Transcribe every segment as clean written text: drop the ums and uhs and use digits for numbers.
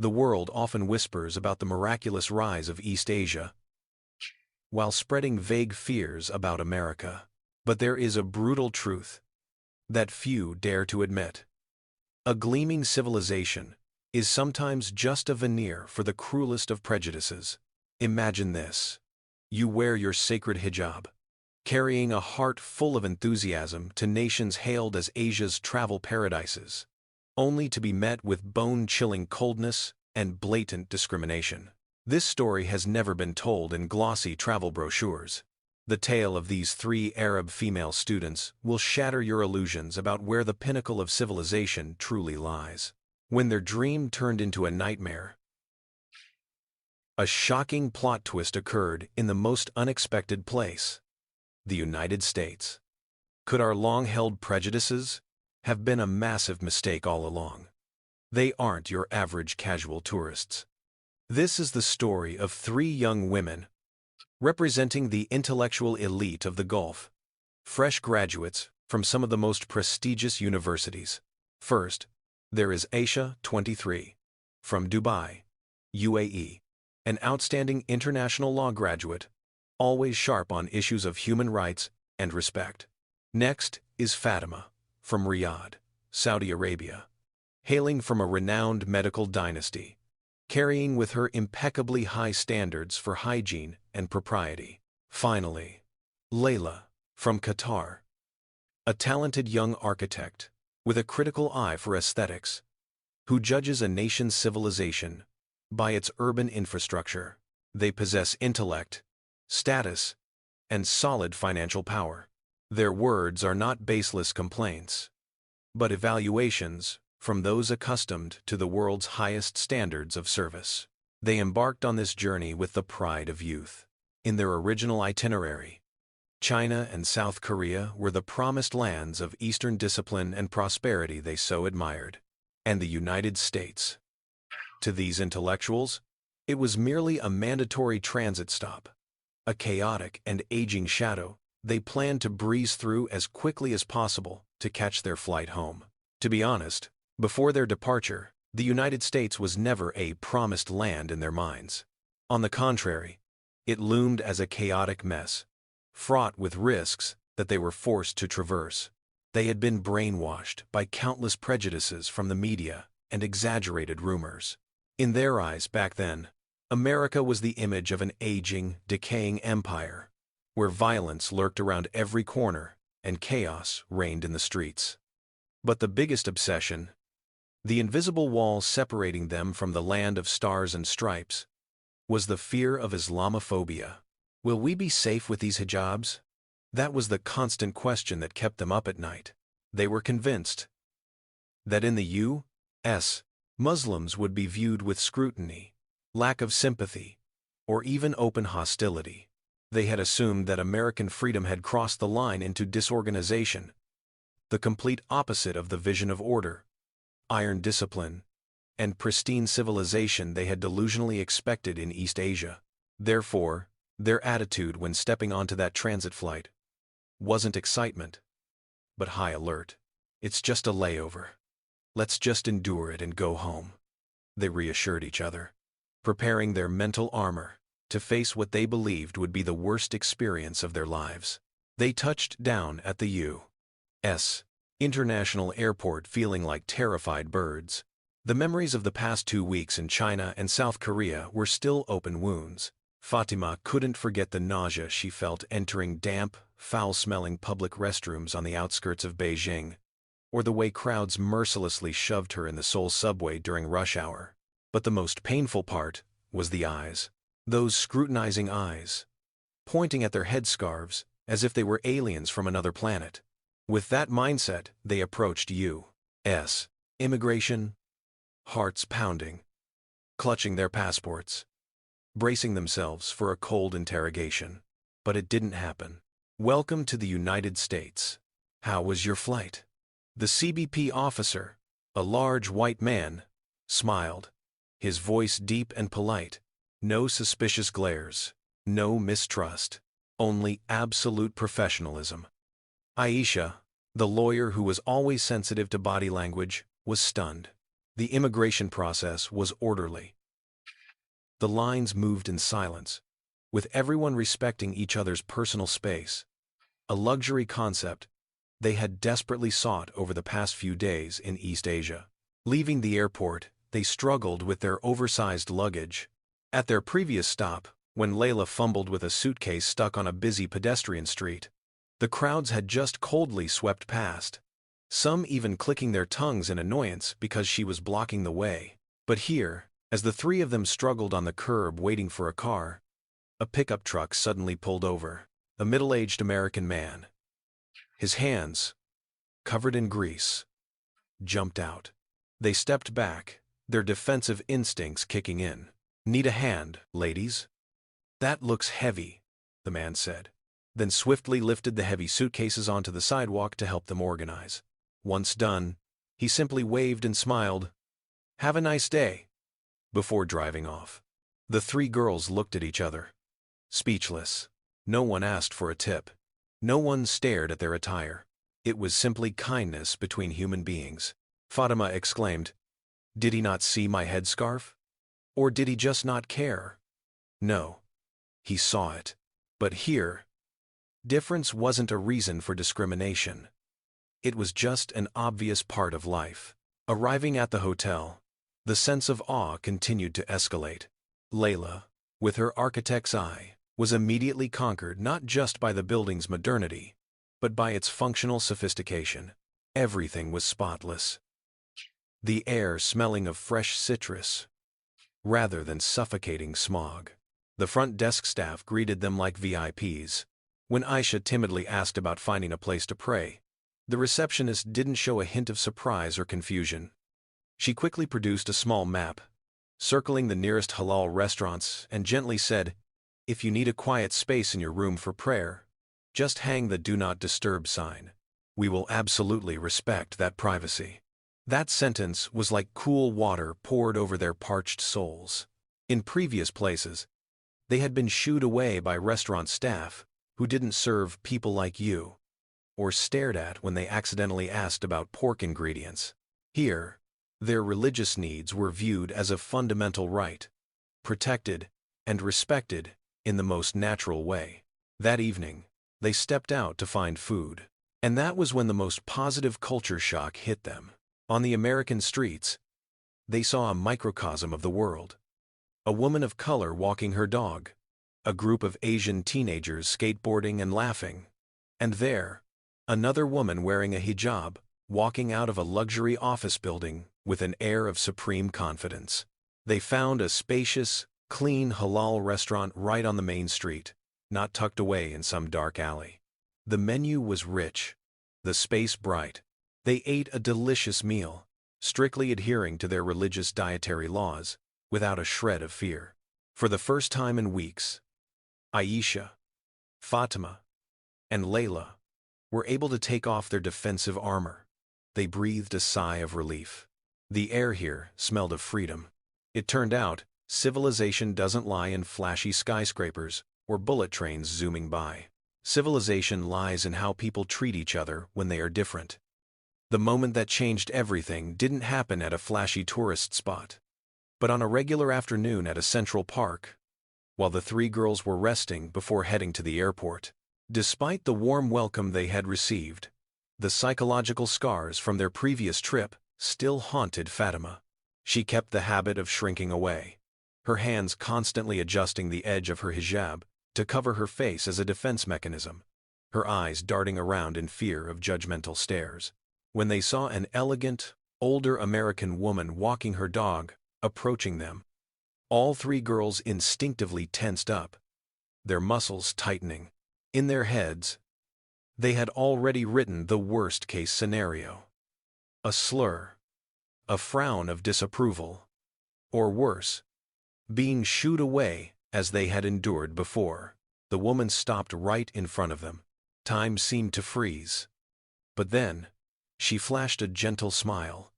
The world often whispers about the miraculous rise of East Asia, while spreading vague fears about America. But there is a brutal truth that few dare to admit. A gleaming civilization is sometimes just a veneer for the cruelest of prejudices. Imagine this. You wear your sacred hijab, carrying a heart full of enthusiasm to nations hailed as Asia's travel paradises, only to be met with bone-chilling coldness and blatant discrimination. This story has never been told in glossy travel brochures. The tale of these three Arab female students will shatter your illusions about where the pinnacle of civilization truly lies. When their dream turned into a nightmare, a shocking plot twist occurred in the most unexpected place: the United States. Could our long-held prejudices have been a massive mistake all along? They aren't your average casual tourists. This is the story of three young women representing the intellectual elite of the Gulf, fresh graduates from some of the most prestigious universities. First, there is Aisha, 23, from Dubai, UAE, an outstanding international law graduate, always sharp on issues of human rights and respect. Next is Fatima, from Riyadh, Saudi Arabia, hailing from a renowned medical dynasty, carrying with her impeccably high standards for hygiene and propriety. Finally, Layla, from Qatar, a talented young architect with a critical eye for aesthetics, who judges a nation's civilization by its urban infrastructure. They possess intellect, status, and solid financial power. Their words are not baseless complaints, but evaluations from those accustomed to the world's highest standards of service. They embarked on this journey with the pride of youth. In their original itinerary, China and South Korea were the promised lands of Eastern discipline and prosperity they so admired. And the United States. To these intellectuals, it was merely a mandatory transit stop, a chaotic and aging shadow they planned to breeze through as quickly as possible to catch their flight home. To be honest, before their departure, the United States was never a promised land in their minds. On the contrary, it loomed as a chaotic mess, fraught with risks that they were forced to traverse. They had been brainwashed by countless prejudices from the media and exaggerated rumors. In their eyes back then, America was the image of an aging, decaying empire, where violence lurked around every corner and chaos reigned in the streets. But the biggest obsession, the invisible wall separating them from the land of stars and stripes, was the fear of Islamophobia. Will we be safe with these hijabs? That was the constant question that kept them up at night. They were convinced that in the U.S., Muslims would be viewed with scrutiny, lack of sympathy, or even open hostility. They had assumed that American freedom had crossed the line into disorganization, the complete opposite of the vision of order, iron discipline, and pristine civilization they had delusionally expected in East Asia. Therefore, their attitude when stepping onto that transit flight wasn't excitement, but high alert. It's just a layover. Let's just endure it and go home, they reassured each other, preparing their mental armor to face what they believed would be the worst experience of their lives. They touched down at the U.S. International Airport feeling like terrified birds. The memories of the past 2 weeks in China and South Korea were still open wounds. Fatima couldn't forget the nausea she felt entering damp, foul-smelling public restrooms on the outskirts of Beijing, or the way crowds mercilessly shoved her in the Seoul subway during rush hour. But the most painful part was the eyes. Those scrutinizing eyes, pointing at their headscarves as if they were aliens from another planet. With that mindset, they approached U.S. immigration, hearts pounding, clutching their passports, bracing themselves for a cold interrogation. But it didn't happen. "Welcome to the United States. How was your flight?" The CBP officer, a large white man, smiled, his voice deep and polite. No suspicious glares, no mistrust, only absolute professionalism. Aisha, the lawyer who was always sensitive to body language, was stunned. The immigration process was orderly. The lines moved in silence, with everyone respecting each other's personal space, a luxury concept they had desperately sought over the past few days in East Asia. Leaving the airport, they struggled with their oversized luggage. At their previous stop, when Layla fumbled with a suitcase stuck on a busy pedestrian street, the crowds had just coldly swept past, some even clicking their tongues in annoyance because she was blocking the way. But here, as the three of them struggled on the curb waiting for a car, a pickup truck suddenly pulled over. A middle-aged American man, his hands covered in grease, jumped out. They stepped back, their defensive instincts kicking in. "Need a hand, ladies?" "That looks heavy," the man said, then swiftly lifted the heavy suitcases onto the sidewalk to help them organize. Once done, he simply waved and smiled, "Have a nice day," before driving off. The three girls looked at each other, speechless. No one asked for a tip. No one stared at their attire. It was simply kindness between human beings. Fatima exclaimed, "Did he not see my headscarf? Or did he just not care?" No. He saw it. But here, difference wasn't a reason for discrimination. It was just an obvious part of life. Arriving at the hotel, the sense of awe continued to escalate. Layla, with her architect's eye, was immediately conquered not just by the building's modernity, but by its functional sophistication. Everything was spotless. The air smelling of fresh citrus, rather than suffocating smog. The front desk staff greeted them like VIPs. When Aisha timidly asked about finding a place to pray, the receptionist didn't show a hint of surprise or confusion. She quickly produced a small map, circling the nearest halal restaurants, and gently said, "If you need a quiet space in your room for prayer, just hang the Do Not Disturb sign. We will absolutely respect that privacy." That sentence was like cool water poured over their parched souls. In previous places, they had been shooed away by restaurant staff who didn't serve people like you, or stared at when they accidentally asked about pork ingredients. Here, their religious needs were viewed as a fundamental right, protected and respected in the most natural way. That evening, they stepped out to find food. And that was when the most positive culture shock hit them. On the American streets, they saw a microcosm of the world. A woman of color walking her dog, a group of Asian teenagers skateboarding and laughing, and there, another woman wearing a hijab, walking out of a luxury office building with an air of supreme confidence. They found a spacious, clean halal restaurant right on the main street, not tucked away in some dark alley. The menu was rich, the space bright. They ate a delicious meal, strictly adhering to their religious dietary laws, without a shred of fear. For the first time in weeks, Aisha, Fatima, and Layla were able to take off their defensive armor. They breathed a sigh of relief. The air here smelled of freedom. It turned out, civilization doesn't lie in flashy skyscrapers or bullet trains zooming by. Civilization lies in how people treat each other when they are different. The moment that changed everything didn't happen at a flashy tourist spot, but on a regular afternoon at a central park, while the three girls were resting before heading to the airport. Despite the warm welcome they had received, the psychological scars from their previous trip still haunted Fatima. She kept the habit of shrinking away, her hands constantly adjusting the edge of her hijab to cover her face as a defense mechanism, her eyes darting around in fear of judgmental stares. When they saw an elegant, older American woman walking her dog, approaching them, all three girls instinctively tensed up, their muscles tightening. In their heads, they had already written the worst-case scenario. A slur, a frown of disapproval, or worse, being shooed away as they had endured before. The woman stopped right in front of them. Time seemed to freeze. But then, she flashed a gentle smile,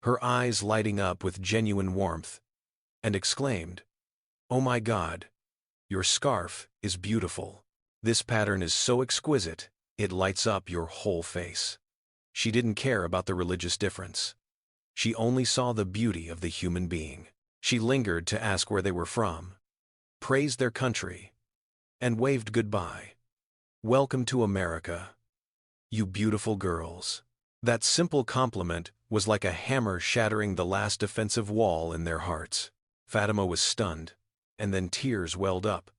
her eyes lighting up with genuine warmth, and exclaimed, "Oh my God, your scarf is beautiful. This pattern is so exquisite, it lights up your whole face." She didn't care about the religious difference. She only saw the beauty of the human being. She lingered to ask where they were from, praised their country, and waved goodbye. "Welcome to America, you beautiful girls." That simple compliment was like a hammer shattering the last defensive wall in their hearts. Fatima was stunned, and then tears welled up,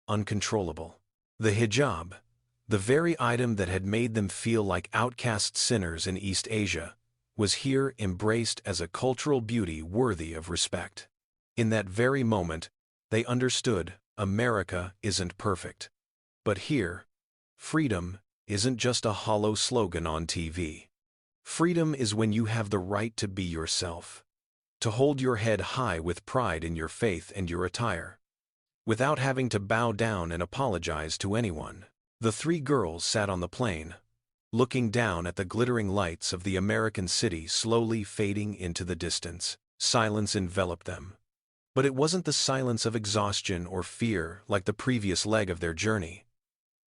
uncontrollable. The hijab, the very item that had made them feel like outcast sinners in East Asia, was here embraced as a cultural beauty worthy of respect. In that very moment, they understood America isn't perfect. But here, freedom isn't just a hollow slogan on TV. Freedom is when you have the right to be yourself, to hold your head high with pride in your faith and your attire, without having to bow down and apologize to anyone. The three girls sat on the plane, looking down at the glittering lights of the American city slowly fading into the distance. Silence enveloped them. But it wasn't the silence of exhaustion or fear like the previous leg of their journey.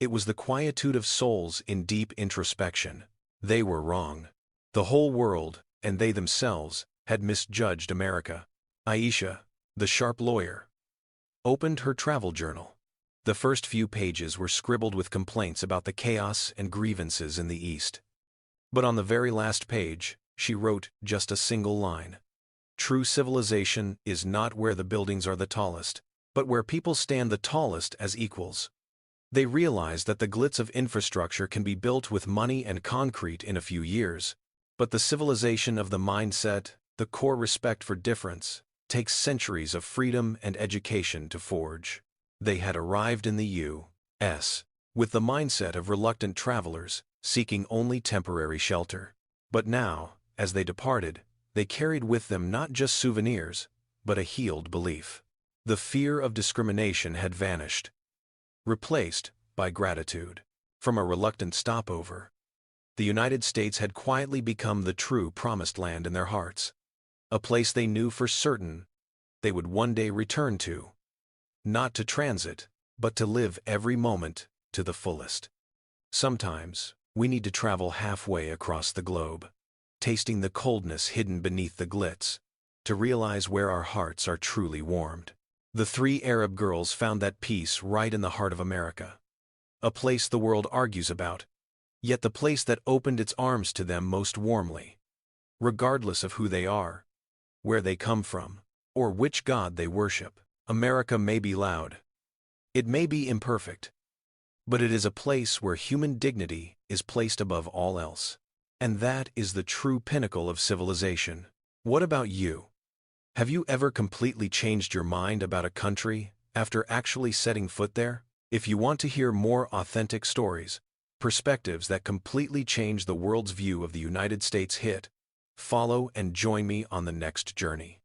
It was the quietude of souls in deep introspection. They were wrong. The whole world, and they themselves, had misjudged America. Aisha, the sharp lawyer, opened her travel journal. The first few pages were scribbled with complaints about the chaos and grievances in the East. But on the very last page, she wrote just a single line. "True civilization is not where the buildings are the tallest, but where people stand the tallest as equals." They realized that the glitz of infrastructure can be built with money and concrete in a few years, but the civilization of the mindset, the core respect for difference, takes centuries of freedom and education to forge. They had arrived in the U.S. with the mindset of reluctant travelers, seeking only temporary shelter. But now, as they departed, they carried with them not just souvenirs, but a healed belief. The fear of discrimination had vanished, replaced by gratitude. From a reluctant stopover, the United States had quietly become the true promised land in their hearts, a place they knew for certain they would one day return to, not to transit, but to live every moment to the fullest. Sometimes, we need to travel halfway across the globe, tasting the coldness hidden beneath the glitz, to realize where our hearts are truly warmed. The three Arab girls found that peace right in the heart of America, a place the world argues about, yet the place that opened its arms to them most warmly. Regardless of who they are, where they come from, or which God they worship, America may be loud. It may be imperfect, but it is a place where human dignity is placed above all else. And that is the true pinnacle of civilization. What about you? Have you ever completely changed your mind about a country after actually setting foot there? If you want to hear more authentic stories, perspectives that completely change the world's view of the United States, follow and join me on the next journey.